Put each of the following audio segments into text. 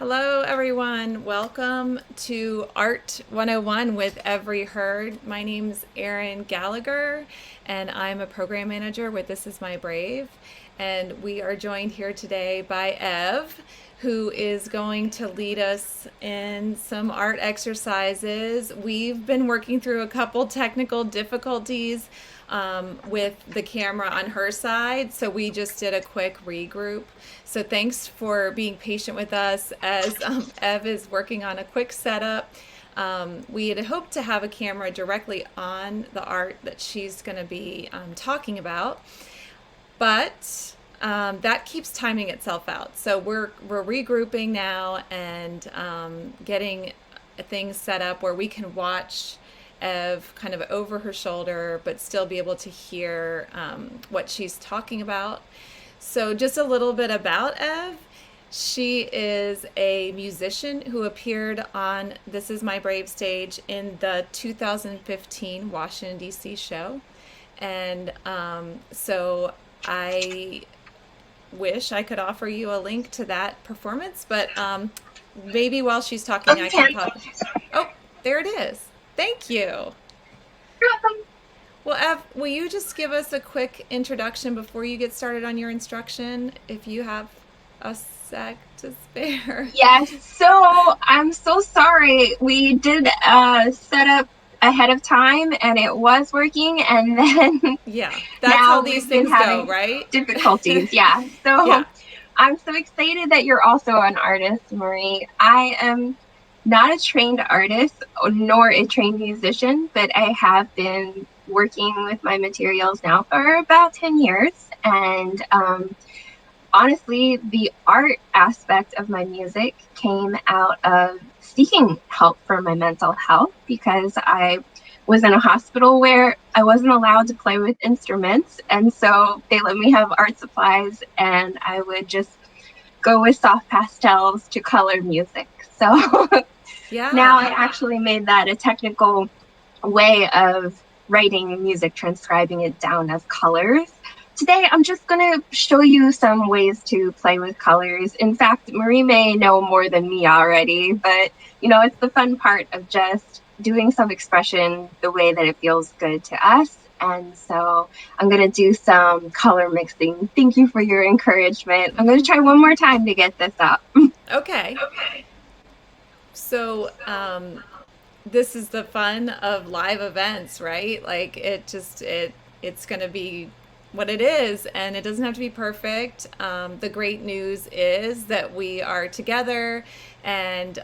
Hello, everyone. Welcome to Art 101 with Every Heard. My name's Erin Gallagher, and I'm a program manager with This Is My Brave. And we are joined here today by Ev, who is going to lead us in some art exercises. We've been working through a couple technical difficulties with the camera on her side, so we just did a quick regroup. So thanks for being patient with us as Ev is working on a quick setup. We had hoped to have a camera directly on the art that she's going to be talking about, but that keeps timing itself out. So we're regrouping now and getting things set up where we can watch Ev kind of over her shoulder, but still be able to hear what she's talking about. So just a little bit about Ev. She is a musician who appeared on This Is My Brave stage in the 2015 Washington, D.C. show. And so I wish I could offer you a link to that performance, but maybe while she's talking, I can pop. Oh, there it is. Thank you. You're welcome. Well, Ev, will you just give us a quick introduction before you get started on your instruction, if you have a sec to spare? Yes, so I'm so sorry. We did set up ahead of time and it was working, and then Yeah, that's now how these we've been things go, having right? difficulties. Yeah, so Yeah. I'm so excited that you're also an artist, Marie. I am not a trained artist nor a trained musician, but I have been working with my materials now for about 10 years. And honestly, the art aspect of my music came out of seeking help for my mental health because I was in a hospital where I wasn't allowed to play with instruments. And so they let me have art supplies, and I would just go with soft pastels to color music. So now I Yeah. actually made that a technical way of writing music, transcribing it down as colors. Today, I'm just going to show you some ways to play with colors. In fact, Marie may know more than me already, but it's the fun part of just doing some expression the way that it feels good to us. And so I'm going to do some color mixing. Thank you for your encouragement. I'm going to try one more time to get this up. Okay. So, this is the fun of live events, right? Like it's going to be what it is, and it doesn't have to be perfect. The great news is that we are together, and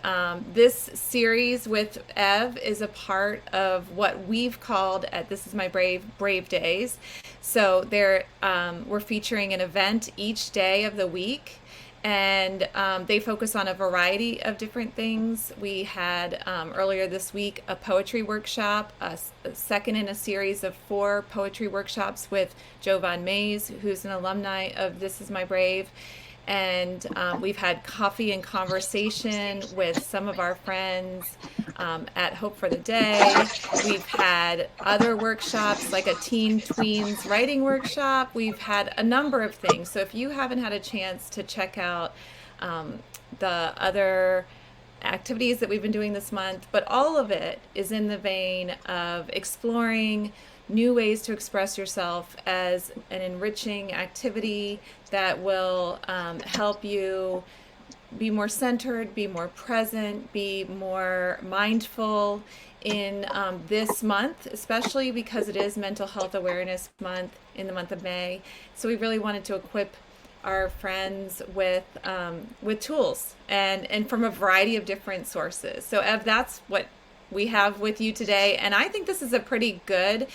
this series with Ev is a part of what we've called at This Is My Brave Days. So we're featuring an event each day of the week, and they focus on a variety of different things. We had earlier this week a poetry workshop, a second in a series of 4 poetry workshops with Jovan Mays, who's an alumni of This Is My Brave. And we've had coffee and conversation with some of our friends at Hope for the Day. We've had other workshops like a teen tweens writing workshop. We've had a number of things. So if you haven't had a chance to check out the other activities that we've been doing this month, but all of it is in the vein of exploring new ways to express yourself as an enriching activity that will help you be more centered, be more present, be more mindful in this month, especially because it is Mental Health Awareness Month in the month of May. So we really wanted to equip our friends with tools and from a variety of different sources. So Ev, that's what we have with you today, and I think this is a pretty good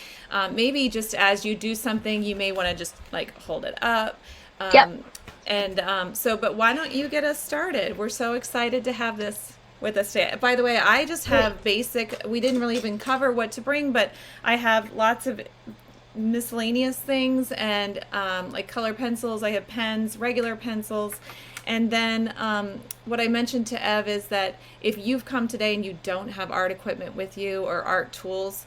maybe just as you do something, you may want to just like hold it up. Yep. But why don't you get us started? We're so excited to have this with us today. By the way, I just have basic, we didn't really even cover what to bring, but I have lots of miscellaneous things and like color pencils. I have pens, regular pencils. And then what I mentioned to Ev is that if you've come today and you don't have art equipment with you or art tools,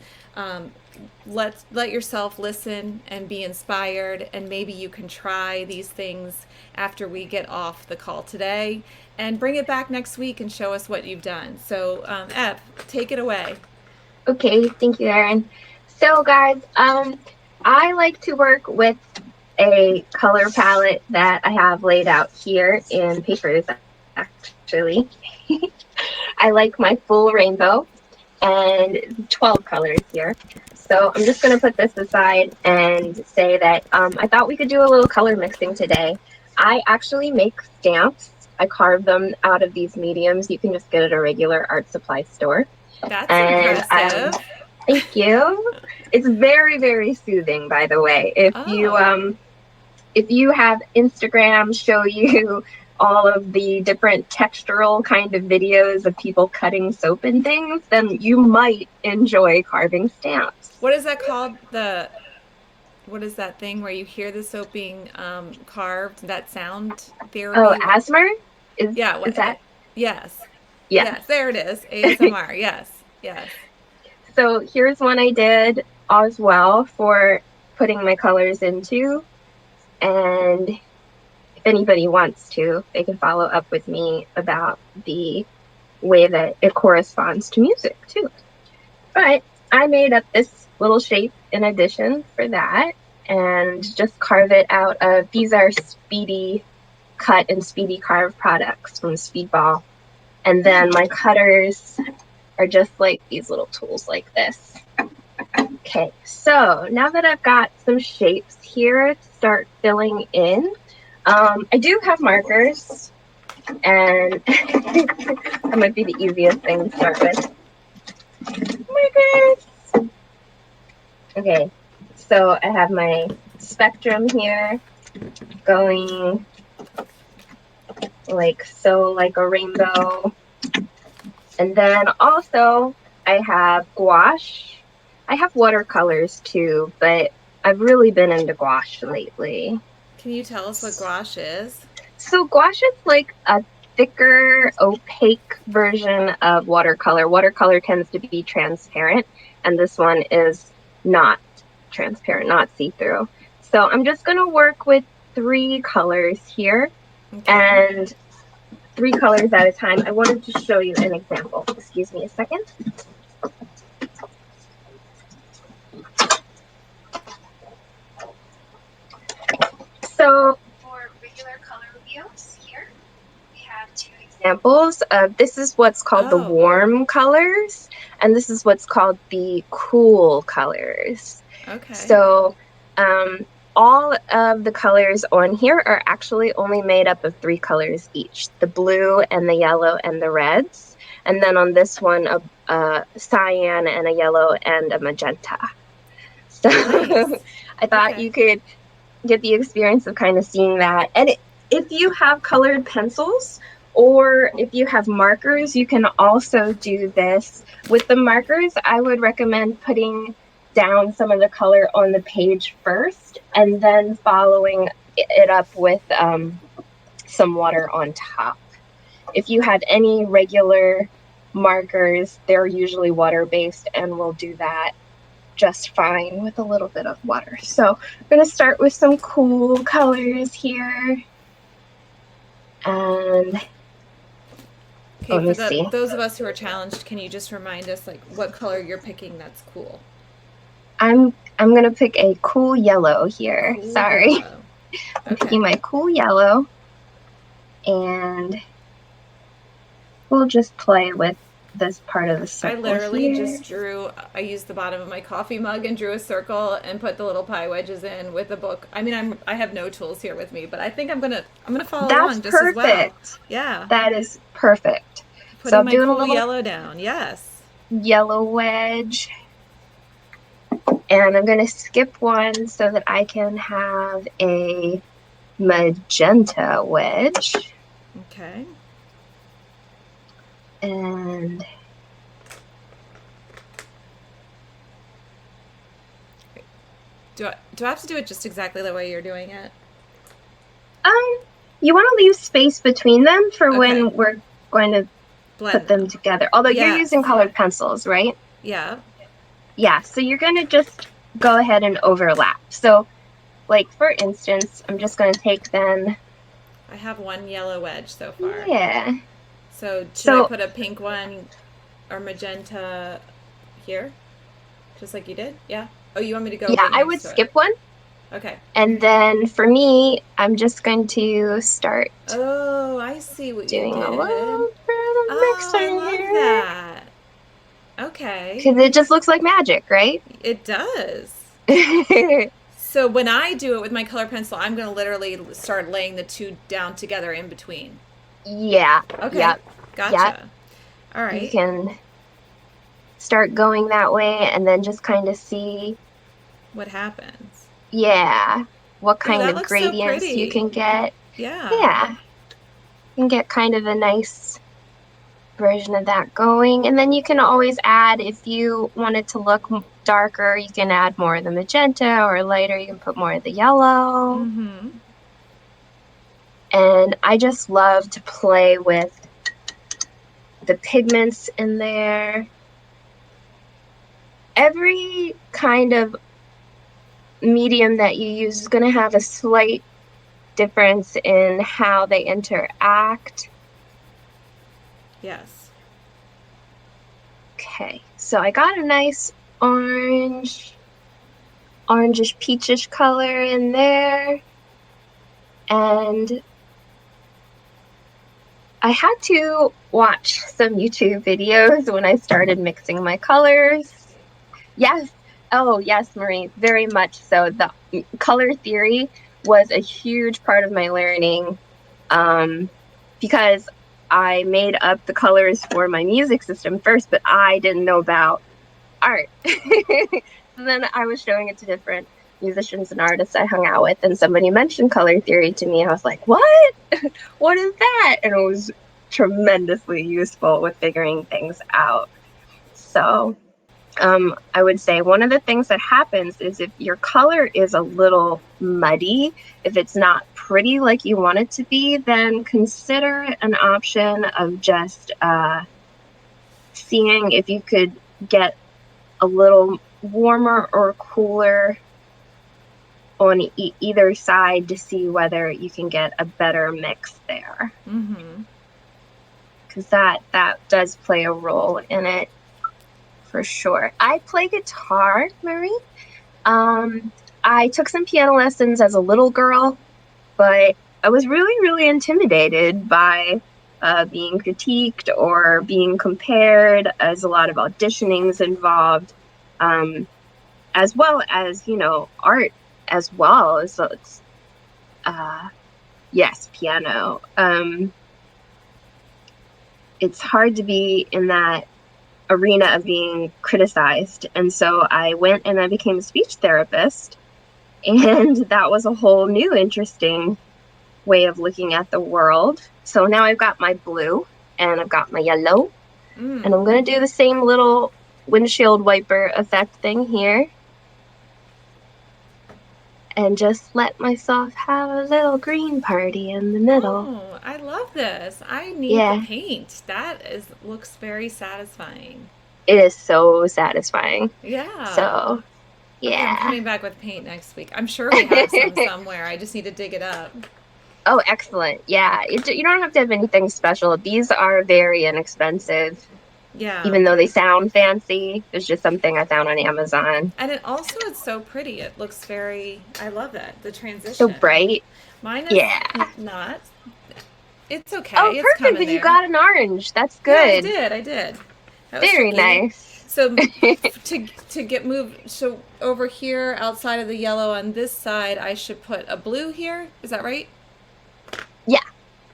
Let yourself listen and be inspired, and maybe you can try these things after we get off the call today, and bring it back next week and show us what you've done. So Ev, take it away. Okay, thank you, Erin. So guys, I like to work with a color palette that I have laid out here in papers, actually. I like my full rainbow and 12 colors here. So I'm just going to put this aside and say that I thought we could do a little color mixing today. I actually make stamps. I carve them out of these mediums. You can just get at a regular art supply store. That's And impressive. thank you. It's very, very soothing, by the way. If you have Instagram show you all of the different textural kind of videos of people cutting soap and things, then you might enjoy carving stamps. What is that called? What is that thing where you hear the soap being carved? That sound therapy? Oh, ASMR? Yeah. Is that? Yes. Yeah. Yes, there it is. ASMR. Yes. Yes. So here's one I did as well for putting my colors into. And if anybody wants to, they can follow up with me about the way that it corresponds to music too. But I made up this little shape in addition for that and just carve it out of, these are Speedy Cut and Speedy Carve products from Speedball. And then my cutters are just like these little tools like this. Okay, so now that I've got some shapes here to start filling in, I do have markers, and that might be the easiest thing to start with. Markers! Okay, so I have my spectrum here going like so, like a rainbow. And then also I have gouache. I have watercolors too, but I've really been into gouache lately. Can you tell us what gouache is? So gouache is like a thicker, opaque version of watercolor. Watercolor tends to be transparent, and this one is not transparent, not see-through. So I'm just going to work with 3 colors here, and 3 colors at a time. I wanted to show you an example. Excuse me a second. So for regular color wheels here, we have 2 examples. This is what's called the warm colors, and this is what's called the cool colors. Okay. So all of the colors on here are actually only made up of 3 colors each, the blue and the yellow and the reds. And then on this one, a cyan and a yellow and a magenta. So nice. I thought you could get the experience of kind of seeing that. And if you have colored pencils or if you have markers, you can also do this. With the markers, I would recommend putting down some of the color on the page first and then following it up with some water on top. If you have any regular markers, they're usually water-based and will do that just fine with a little bit of water. So I'm going to start with some cool colors here. And okay, for those of us who are challenged, can you just remind us like what color you're picking that's cool? I'm going to pick a cool yellow here. Cool Sorry. Yellow. I'm picking my cool yellow, and we'll just play with this part of the circle. I literally here. just I used the bottom of my coffee mug and drew a circle and put the little pie wedges in with a book. I mean, I have no tools here with me, but I think I'm gonna follow along just as well. Yeah. That is perfect. Putting so I'm my doing cool a little yellow down. Yes. Yellow wedge. And I'm going to skip one so that I can have a magenta wedge. Okay. And do I have to do it just exactly the way you're doing it? You want to leave space between them for when we're going to put them together. Although you're using colored pencils, right? Yeah. Yeah, so you're going to just go ahead and overlap. So, like, for instance, I'm just going to take then. I have one yellow wedge so far. Yeah. So should I So, put a pink one or magenta here? Just like you did? Yeah? Oh, you want me to go yeah, right I next would to it? skip one. Okay. And then for me, I'm just going to start Oh, I see what you doing a did. little bit of Oh, I mixing love here. that. Okay. Because it just looks like magic, right? It does. So when I do it with my color pencil, I'm going to literally start laying the two down together in between. Yeah, Okay. yep, yep. Gotcha. All You right. can start going that way and then just kind of see, What happens? yeah, what Ooh, kind that of looks so gradients you pretty. can get. Yeah. Yeah, you can get kind of a nice version of that going. And then you can always add, if you want it to look darker, you can add more of the magenta, or lighter, you can put more of the yellow. Mm-hmm. And I just love to play with the pigments in there. Every kind of medium that you use is going to have a slight difference in how they interact. Yes. Okay, so I got a nice orangish peachish color in there. And I had to watch some YouTube videos when I started mixing my colors. Yes. Oh, yes, Marie, very much so. The color theory was a huge part of my learning, because I made up the colors for my music system first, but I didn't know about art. And then I was showing it to different musicians and artists I hung out with, and somebody mentioned color theory to me. I was like, what? What is that? And it was tremendously useful with figuring things out. So, I would say one of the things that happens is if your color is a little muddy, if it's not pretty like you want it to be, then consider an option of just seeing if you could get a little warmer or cooler on either side to see whether you can get a better mix there. Mm-hmm. Because that does play a role in it for sure. I play guitar, Marie. I took some piano lessons as a little girl, but I was really, really intimidated by being critiqued or being compared, as a lot of auditionings involved, as well as, art as well. So it's, yes, piano. It's hard to be in that arena of being criticized. And so I went and I became a speech therapist. And that was a whole new interesting way of looking at the world. So now I've got my blue and I've got my yellow. And I'm going to do the same little windshield wiper effect thing here. And just let myself have a little green party in the middle. Oh, I love this. I need the Yeah, paint. Looks very satisfying. it is so satisfying. Yeah. So, Okay, I'm yeah. coming back with paint next week. I'm sure we have some somewhere. I just need to dig it up. Oh, excellent. Yeah, you don't have to have anything special. These are very inexpensive, Yeah. even though they sound fancy. It's just something I found on Amazon. And it's so pretty. It looks very, I love it. The So transition. bright. Mine is Yeah. not. It's Oh, okay. It's perfect. coming Then you there. got an orange. That's Yeah, I good. did. I did. That was Very tricky. nice. So to get moved, so over here outside of the yellow on this side, I should put a blue here. Is that right? Yeah.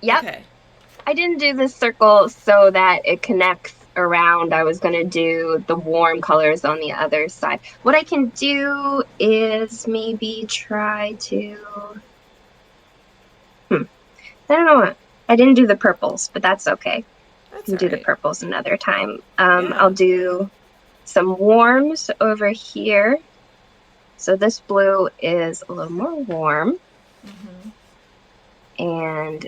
Yep. Okay. I didn't do this circle so that it connects around. I was going to do the warm colors on the other side. What I can do is maybe try to... I don't know what. I didn't do the purples, but that's okay. That's Can all do the right. purples another time. Yeah. I'll do some warms over here. So this blue is a little more warm. And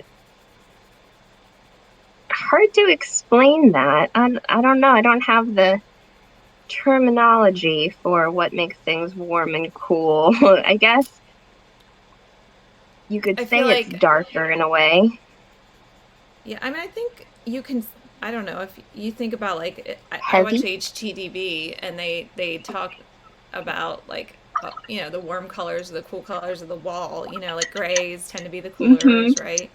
hard to explain that. I don't know. I don't have the terminology for what makes things warm and cool. I guess you could I feel say it's like, darker in a way. yeah, I mean, I think you can. I don't know if you think about like I watch Heavy. HTTV and they talk about like the warm colors or the cool colors of the wall. Like grays tend to be the Mm-hmm. coolers, right?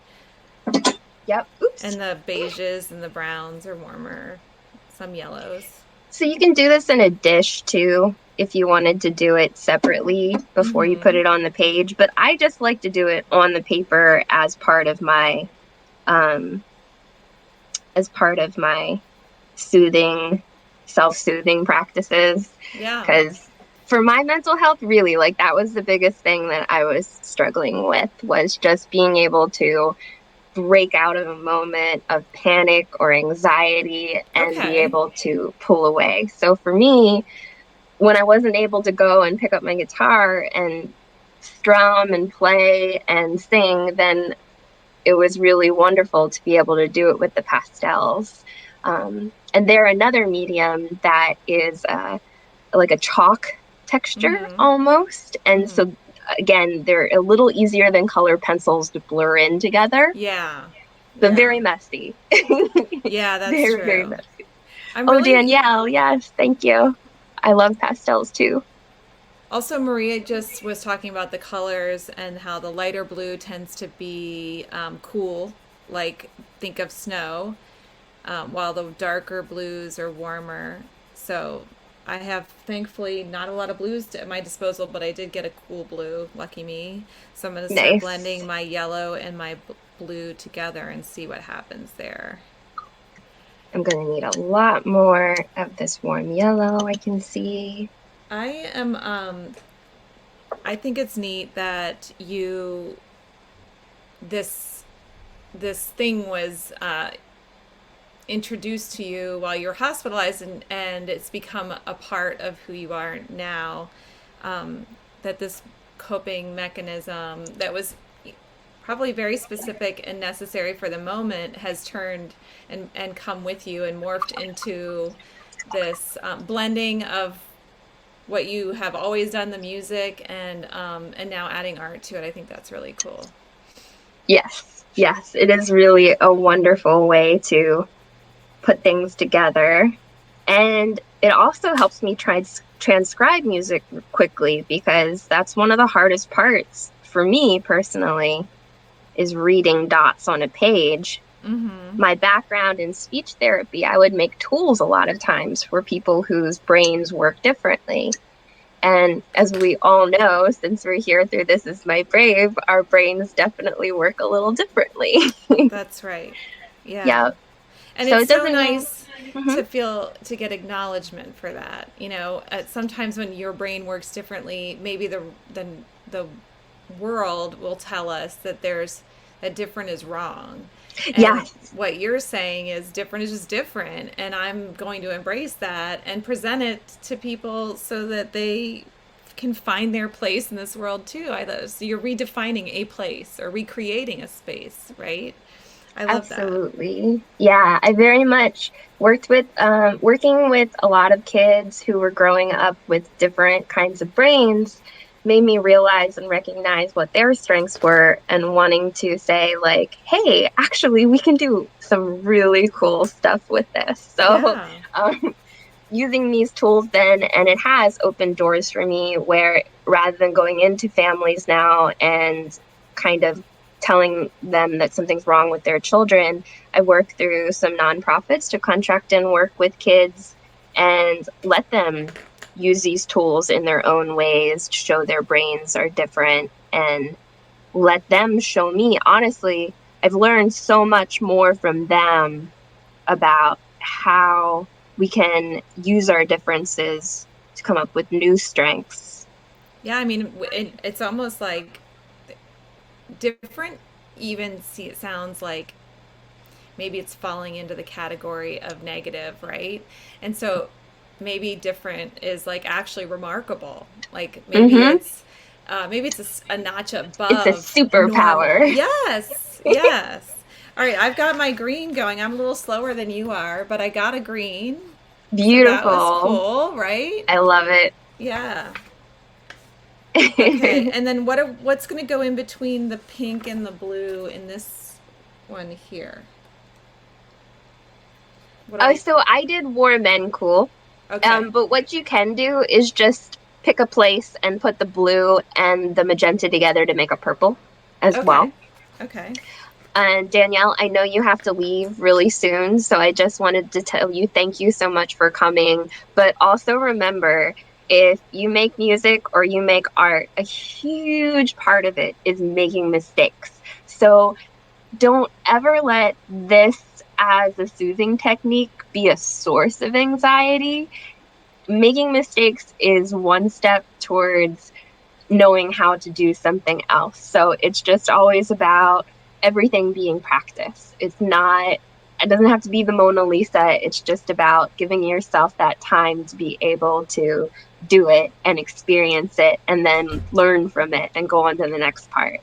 Yep. Oops. And the beiges and the browns are warmer. Some yellows. So you can do this in a dish too, if you wanted to do it separately before you put Mm-hmm. it on the page. But I just like to do it on the paper um, as part of my soothing, self-soothing practices. Yeah. Because for my mental health, really, like that was the biggest thing that I was struggling with was just being able to break out of a moment of panic or anxiety and be Okay. able to pull away. So for me, when I wasn't able to go and pick up my guitar and strum and play and sing, then it was really wonderful to be able to do it with the pastels. And they're another medium that is like a chalk texture Mm-hmm. almost. And Mm-hmm. so, again, they're a little easier than color pencils to blur in together, Yeah. but Yeah. very messy. Yeah, that's Very, very true. messy. I'm Oh, really Danielle, yes, thank you. I love pastels too. Also, Maria just was talking about the colors and how the lighter blue tends to be cool, like think of snow, while the darker blues are warmer. So I have thankfully not a lot of blues at my disposal, but I did get a cool blue. Lucky me. So I'm going to start Nice. blending my yellow and my blue together and see what happens there. I'm going to need a lot more of this warm yellow, I can see. I am. I think it's neat that this this thing was introduced to you while you're hospitalized, and it's become a part of who you are now. That this coping mechanism that was probably very specific and necessary for the moment has turned and come with you and morphed into this blending of what you have always done, the music, and now adding art to it. I think that's really cool. Yes, yes, it is really a wonderful way to put things together. And it also helps me try to transcribe music quickly because that's one of the hardest parts for me personally is reading dots on a page. Mm-hmm. My background in speech therapy, I would make tools a lot of times for people whose brains work differently. And as we all know, since we're here through This Is My Brave, our brains definitely work a little differently. That's right. Yeah. Yeah. And So it's it so doesn't mean. nice Mhm. to get acknowledgement for that. Sometimes when your brain works differently, maybe the world will tell us that different is wrong. And Yes, what you're saying is different is just different, and I'm going to embrace that and present it to people so that they can find their place in this world too. So you're redefining a place or recreating a space, right? I love that. absolutely. Yeah, I very much working with a lot of kids who were growing up with different kinds of brains made me realize and recognize what their strengths were and wanting to say like, hey, actually we can do some really cool stuff with this. So Yeah. um, using these tools then, and it has opened doors for me where rather than going into families now and kind of telling them that something's wrong with their children, I work through some nonprofits to contract and work with kids and let them use these tools in their own ways to show their brains are different and let them show me. Honestly, I've learned so much more from them about how we can use our differences to come up with new strengths. Yeah, I mean, it's almost like different, even see, it sounds like maybe it's falling into the category of negative, right? And so maybe different is like actually remarkable. Like Mm-hmm. maybe it's a notch It's a above normal. superpower. Yes, yes. All right, I've got my green going. I'm a little slower than you are, but I got a green. So that was Beautiful. cool, right? I love it. Yeah. Okay, and then what's going to go in between the pink and the blue in this one here? What are Oh, we? so I did warm and cool. Okay, But what you can do is just pick a place and put the blue and the magenta together to make a purple as okay, well. okay. And Danielle, I know you have to leave really soon, so I just wanted to tell you thank you so much for coming. But also remember, if you make music or you make art, a huge part of it is making mistakes. So don't ever let this as a soothing technique be a source of anxiety. Making mistakes is one step towards knowing how to do something else. So it's just always about everything being practice. It doesn't have to be the Mona Lisa. It's just about giving yourself that time to be able to do it and experience it and then learn from it and go on to the next part.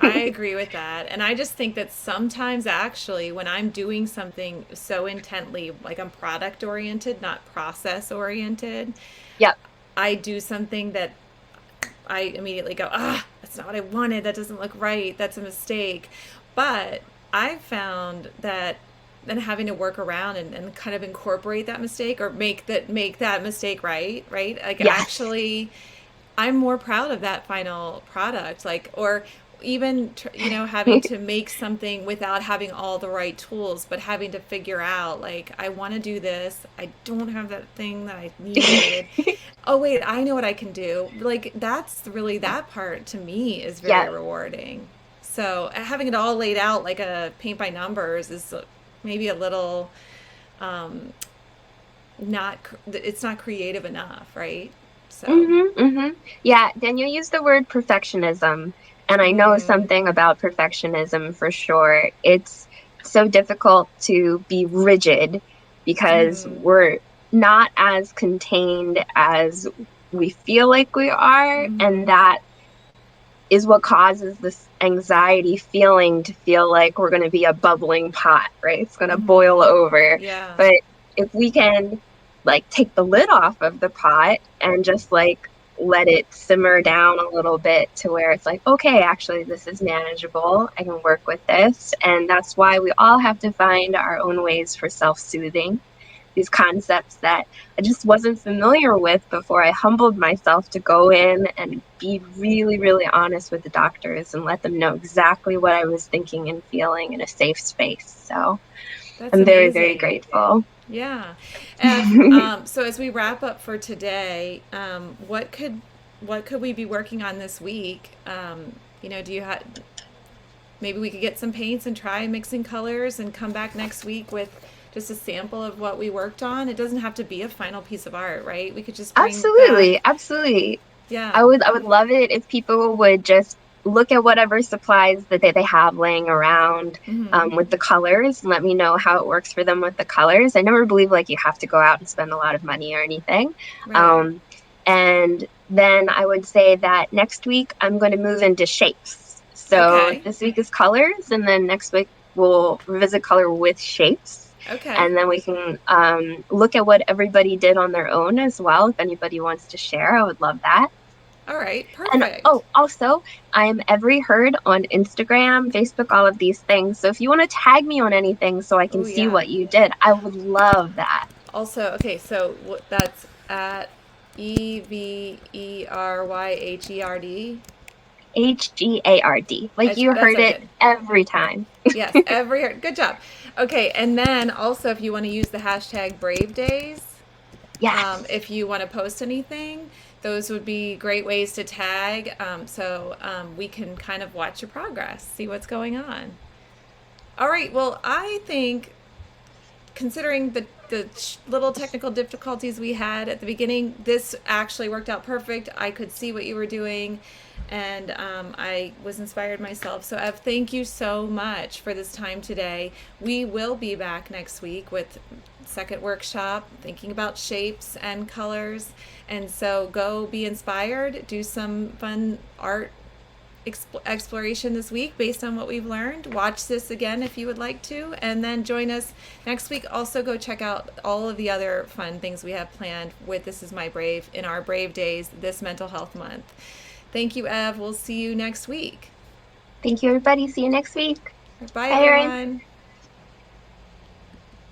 I agree with that. And I just think that sometimes actually when I'm doing something so intently, like I'm product oriented, not process oriented, Yep. I do something that I immediately go, that's not what I wanted. That doesn't look right. That's a mistake. But I've found that then having to work around and kind of incorporate that mistake or make that mistake right? Like Yes. actually I'm more proud of that final product. Like, or even, having to make something without having all the right tools, but having to figure out, like, I want to do this. I don't have that thing that I needed. Oh, wait, I know what I can do. Like, that's really that part to me is very Yes. rewarding. So having it all laid out like a paint by numbers is maybe a little not, it's not creative enough, right? So, Yeah, Daniel used the word perfectionism, and I know mm, something about perfectionism for sure. It's so difficult to be rigid because mm, we're not as contained as we feel like we are, and mm-hmm. that is what causes this anxiety feeling to feel like we're going to be a bubbling pot, right? It's going to boil Mm-hmm. over. Yeah. But if we can like take the lid off of the pot and just like let it simmer down a little bit to where it's like, okay, actually, this is manageable. I can work with this. And that's why we all have to find our own ways for self soothing, these concepts that I just wasn't familiar with before I humbled myself to go in and be really, really honest with the doctors and let them know exactly what I was thinking and feeling in a safe space. So That's I'm very, very amazing. grateful. Yeah. If so, as we wrap up for today, what could we be working on this week? Do you have maybe we could get some paints and try mixing colors and come back next week with just a sample of what we worked on. It doesn't have to be a final piece of art, right? We could just bring Absolutely, back, absolutely. yeah. I would love it if people would just look at whatever supplies that they have laying around Mm-hmm. with the colors and let me know how it works for them with the colors. I never believe like you have to go out and spend a lot of money or anything. Right. Um, and then I would say that next week I'm going to move into shapes. So Okay. this week is colors, and then next week we'll revisit color with shapes. Okay. And then we can look at what everybody did on their own as well. If anybody wants to share, I would love that. All right. And Perfect. oh, also, I'm Every Heard on Instagram, Facebook, all of these things. So if you want to tag me on anything so I can Oh see yeah. what you did, I would love that. Also, okay, so that's at EVERYHERD. HGARD. Like you That's heard what I it did. every time. Yes, every good job. Okay, and then also if you want to use the hashtag Brave Days, Yes. if you want to post anything, those would be great ways to tag. So we can kind of watch your progress, see what's going on. All right. Well, I think considering the little technical difficulties we had at the beginning, this actually worked out perfect. I could see what you were doing, and I was inspired myself. So, Ev, thank you so much for this time today. We will be back next week with second workshop, thinking about shapes and colors. And so, go be inspired, do some fun art exploration this week based on what we've learned. Watch this again if you would like to, and then join us next week. Also, go check out all of the other fun things we have planned with This Is My Brave in our Brave Days this mental health month. Thank you, Ev. We'll see you next week. Thank you, everybody. See you next week. Bye, Bye, Erin. everyone.